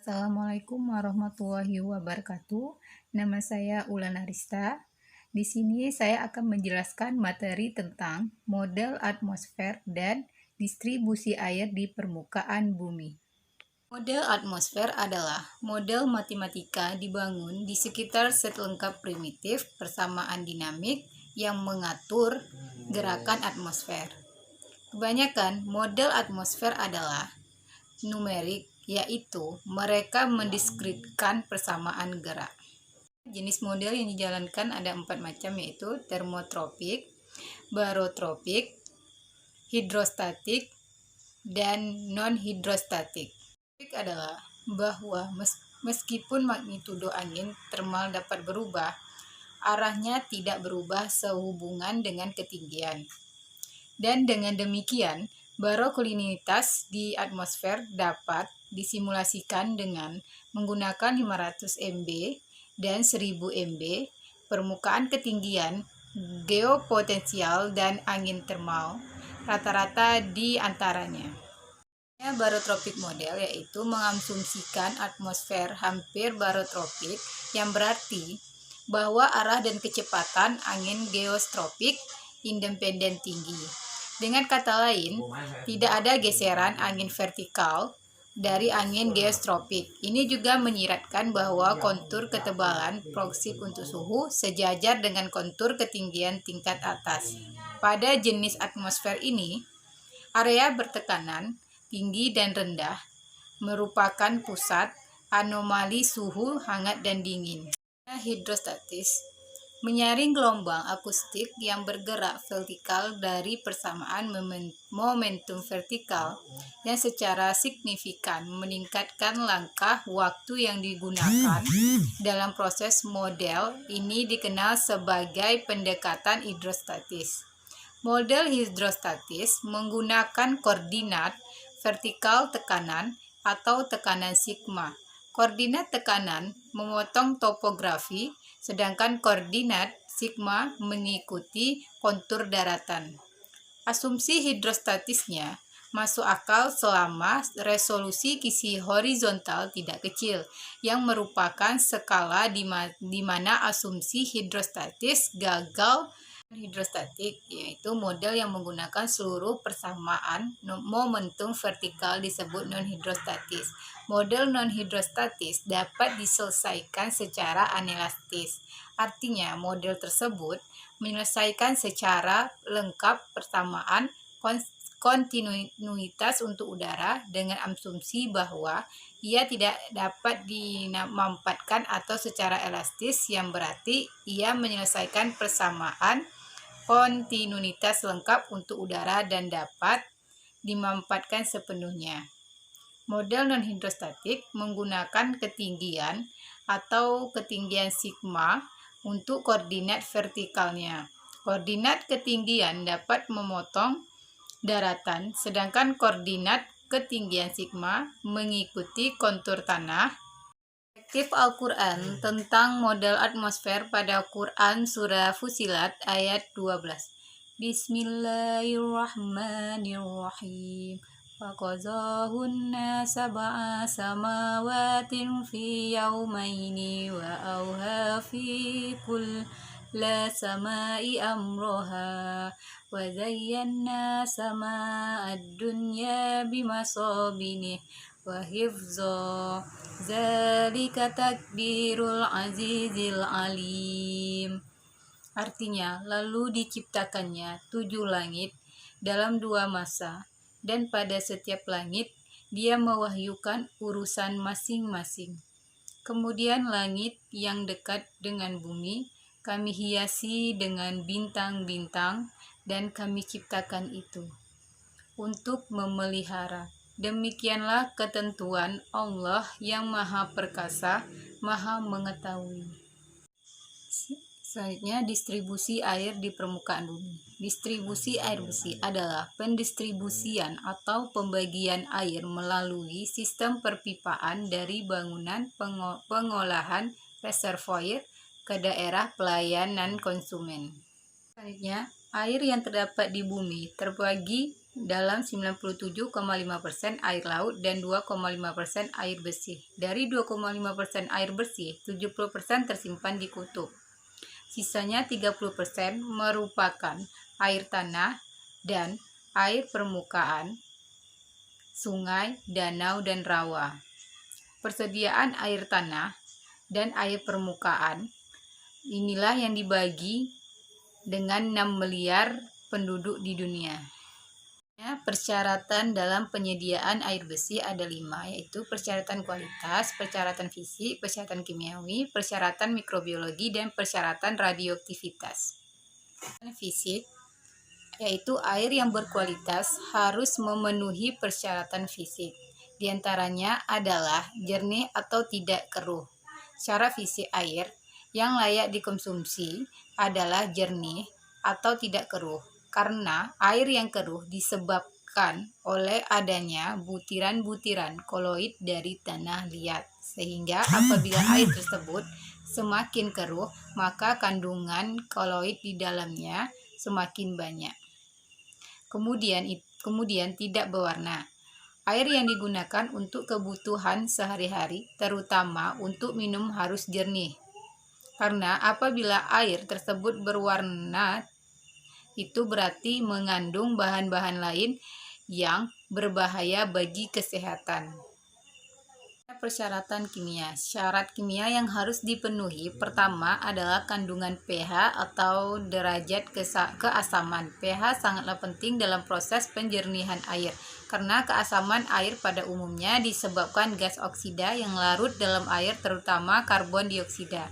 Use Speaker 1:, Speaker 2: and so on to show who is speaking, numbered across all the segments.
Speaker 1: Assalamualaikum warahmatullahi wabarakatuh. Nama saya Ulan Arista. Di sini saya akan menjelaskan materi tentang model atmosfer dan distribusi air di permukaan bumi. Model atmosfer adalah model matematika dibangun di sekitar set lengkap primitif persamaan dinamik yang mengatur gerakan atmosfer. Kebanyakan model atmosfer adalah numerik, yaitu mereka mendeskripsikan persamaan gerak. Jenis model yang dijalankan ada 4 macam, yaitu termotropik, barotropik, hidrostatik, dan non-hidrostatik. Adalah bahwa meskipun magnitudo angin termal dapat berubah, arahnya tidak berubah sehubungan dengan ketinggian. Dan dengan demikian, barokulinitas di atmosfer dapat disimulasikan dengan menggunakan 500 MB dan 1000 MB, permukaan ketinggian, geopotensial, dan angin termal, rata-rata di antaranya. Barotropik model yaitu mengasumsikan atmosfer hampir barotropik, yang berarti bahwa arah dan kecepatan angin geostropik independen tinggi. Dengan kata lain, tidak ada geseran angin vertikal dari angin geostropik. Ini juga menyiratkan bahwa kontur ketebalan proksip untuk suhu sejajar dengan kontur ketinggian tingkat atas. Pada jenis atmosfer ini, area bertekanan tinggi dan rendah merupakan pusat anomali suhu hangat dan dingin. Hidrostatis menyaring gelombang akustik yang bergerak vertikal dari persamaan momentum vertikal yang secara signifikan meningkatkan langkah waktu yang digunakan dalam proses model ini dikenal sebagai pendekatan hidrostatis. Model hidrostatis menggunakan koordinat vertikal tekanan atau tekanan sigma. Koordinat tekanan memotong topografi, sedangkan koordinat sigma mengikuti kontur daratan. Asumsi hidrostatisnya masuk akal selama resolusi kisi horizontal tidak kecil, yang merupakan skala di mana asumsi hidrostatis gagal. Hidrostatik yaitu model yang menggunakan seluruh persamaan momentum vertikal disebut non-hidrostatis. Model non-hidrostatis dapat diselesaikan secara anelastis. Artinya, model tersebut menyelesaikan secara lengkap persamaan kontinuitas untuk udara dengan asumsi bahwa ia tidak dapat dimanfaatkan atau secara elastis, yang berarti ia menyelesaikan persamaan kontinuitas lengkap untuk udara dan dapat dimanfaatkan sepenuhnya. Model non-hidrostatik menggunakan ketinggian atau ketinggian sigma untuk koordinat vertikalnya. Koordinat ketinggian dapat memotong daratan, sedangkan koordinat ketinggian sigma mengikuti kontur tanah. Al-Quran tentang model atmosfer pada Quran Surah Fussilat ayat 12. Bismillahirrahmanirrahim. Faqazahunna sab'a samawatin fi yawmaini wa awha fi kulla sama'i amroha wa zayyana sama'ad dunya bimasabinih wa hifza zalika takdirul azizil alim. Artinya, lalu diciptakannya 7 langit dalam 2 masa, dan pada setiap langit dia mewahyukan urusan masing-masing. Kemudian langit yang dekat dengan bumi kami hiasi dengan bintang-bintang, dan kami ciptakan itu untuk memelihara. Demikianlah ketentuan Allah yang Maha Perkasa, Maha Mengetahui. Selanjutnya, distribusi air di permukaan bumi. Distribusi air bersih adalah pendistribusian atau pembagian air melalui sistem perpipaan dari bangunan pengolahan reservoir ke daerah pelayanan konsumen. Selanjutnya, air yang terdapat di bumi terbagi dalam 97,5% air laut dan 2,5% air bersih. Dari 2,5% air bersih, 70% tersimpan di kutub. Sisanya 30% merupakan air tanah dan air permukaan, sungai, danau, dan rawa. Persediaan air tanah dan air permukaan inilah yang dibagi dengan 6 miliar penduduk di dunia. Persyaratan dalam penyediaan air bersih ada 5, yaitu persyaratan kualitas, persyaratan fisik, persyaratan kimiawi, persyaratan mikrobiologi, dan persyaratan radioaktivitas. Fisik, yaitu air yang berkualitas harus memenuhi persyaratan fisik. Di antaranya adalah jernih atau tidak keruh. Secara fisik air yang layak dikonsumsi adalah jernih atau tidak keruh, karena air yang keruh disebabkan oleh adanya butiran-butiran koloid dari tanah liat, sehingga apabila air tersebut semakin keruh, maka kandungan koloid di dalamnya semakin banyak. Kemudian tidak berwarna. Air yang digunakan untuk kebutuhan sehari-hari, terutama untuk minum, harus jernih. Karena apabila air tersebut berwarna, itu berarti mengandung bahan-bahan lain yang berbahaya bagi kesehatan. Persyaratan kimia. Syarat kimia yang harus dipenuhi pertama adalah kandungan pH atau derajat keasaman. pH sangatlah penting dalam proses penjernihan air, karena keasaman air pada umumnya disebabkan gas oksida yang larut dalam air, terutama karbon dioksida.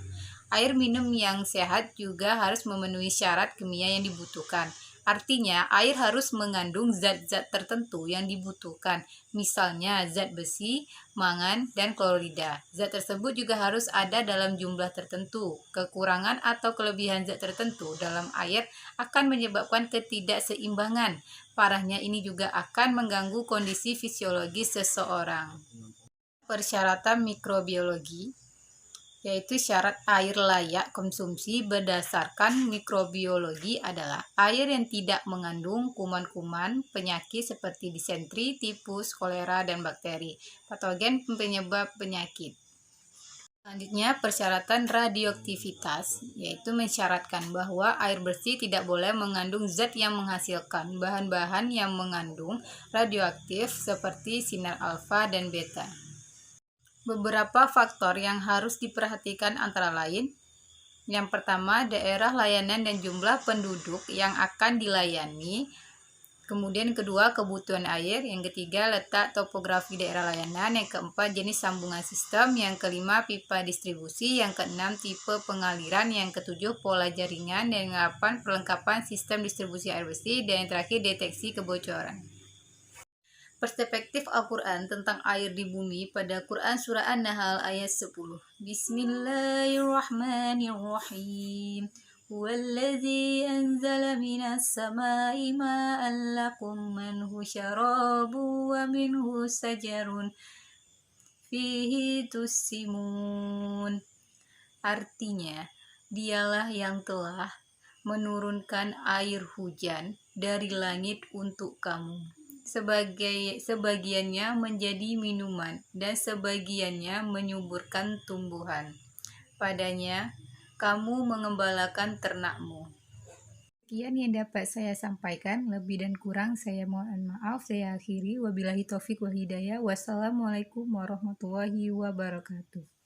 Speaker 1: Air minum yang sehat juga harus memenuhi syarat kimia yang dibutuhkan. Artinya, air harus mengandung zat-zat tertentu yang dibutuhkan, misalnya zat besi, mangan, dan klorida. Zat tersebut juga harus ada dalam jumlah tertentu. Kekurangan atau kelebihan zat tertentu dalam air akan menyebabkan ketidakseimbangan. Parahnya ini juga akan mengganggu kondisi fisiologis seseorang. Persyaratan mikrobiologi, yaitu syarat air layak konsumsi berdasarkan mikrobiologi adalah air yang tidak mengandung kuman-kuman penyakit seperti disentri, tifus, kolera, dan bakteri patogen penyebab penyakit. Selanjutnya, persyaratan radioaktivitas, yaitu mensyaratkan bahwa air bersih tidak boleh mengandung zat yang menghasilkan bahan-bahan yang mengandung radioaktif seperti sinar alfa dan beta. Beberapa faktor yang harus diperhatikan antara lain, yang pertama, daerah layanan dan jumlah penduduk yang akan dilayani. Kemudian kedua, kebutuhan air. Yang ketiga, letak topografi daerah layanan. Yang keempat, jenis sambungan sistem. Yang kelima, pipa distribusi. Yang keenam, tipe pengaliran. Yang ketujuh, pola jaringan. Dan yang delapan, perlengkapan sistem distribusi air bersih. Dan yang terakhir, deteksi kebocoran. Perspektif Al-Quran tentang air di bumi pada Quran Surah An-Nahl ayat 10. Bismillahirrahmanirrahim. Huwallazi anzala minas samai ma'an lakum minhu syarabu wa minhu sajarun fihi tussimun. Artinya, dialah yang telah menurunkan air hujan dari langit untuk kamu. Sebagiannya menjadi minuman dan sebagiannya menyuburkan tumbuhan. Padanya kamu mengembalakan ternakmu. Sekian yang dapat saya sampaikan, lebih dan kurang saya mohon maaf. Saya akhiri, wabillahi taufik wal hidayah. Wassalamualaikum warahmatullahi wabarakatuh.